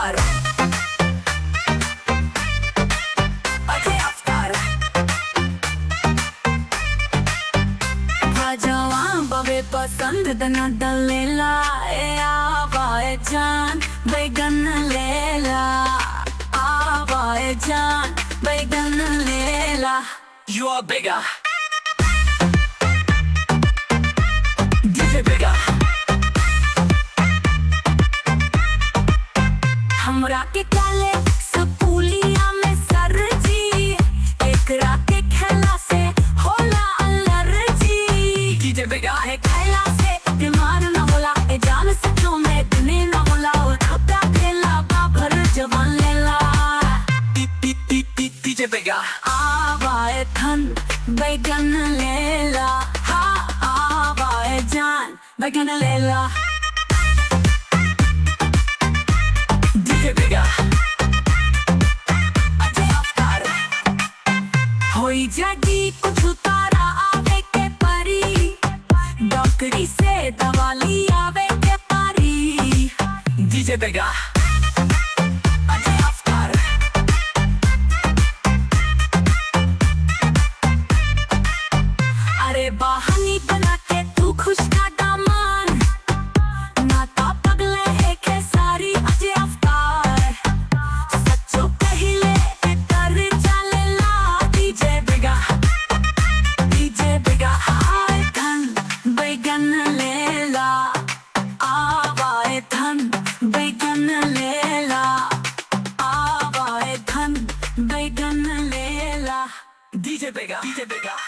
अफ्तार, अजय अफ्तार। जवान बवे पसंद दना दलेला ए आवाए जान बैगन लेला, आवाए जान बैगन लेला। You are bigger, DJ bigger। हमरा के काले सपूलिया में सर जी, एकरा के खेला से होला अलर्जी। DJ bigger है खेला से बीमार न होला, ए जान से जो मैं दिने न होला। और खपता खेला बाबर जवान लेला। DJ bigger आवाए धन बैगन लेला, हाँ आवाए जान बैगन लेला। DJ bigger अजय अफ्तार। होई जागी कुछ तारा आवे के परी, डॉक्टरी से दवाली आवे के पारी। DJ bigger अजय अफ्तार। अरे बहानी बना के तू खुश का दामन, नाता पगले है के सारी अजय अफ्तार। सच्चो कहिले कर चलेला। DJ bigger, DJ bigger आए धन बैगन लेला, आवाए धन बैगन लेला, आवाए धन बैगन लेला। DJ bigger, DJ bigger।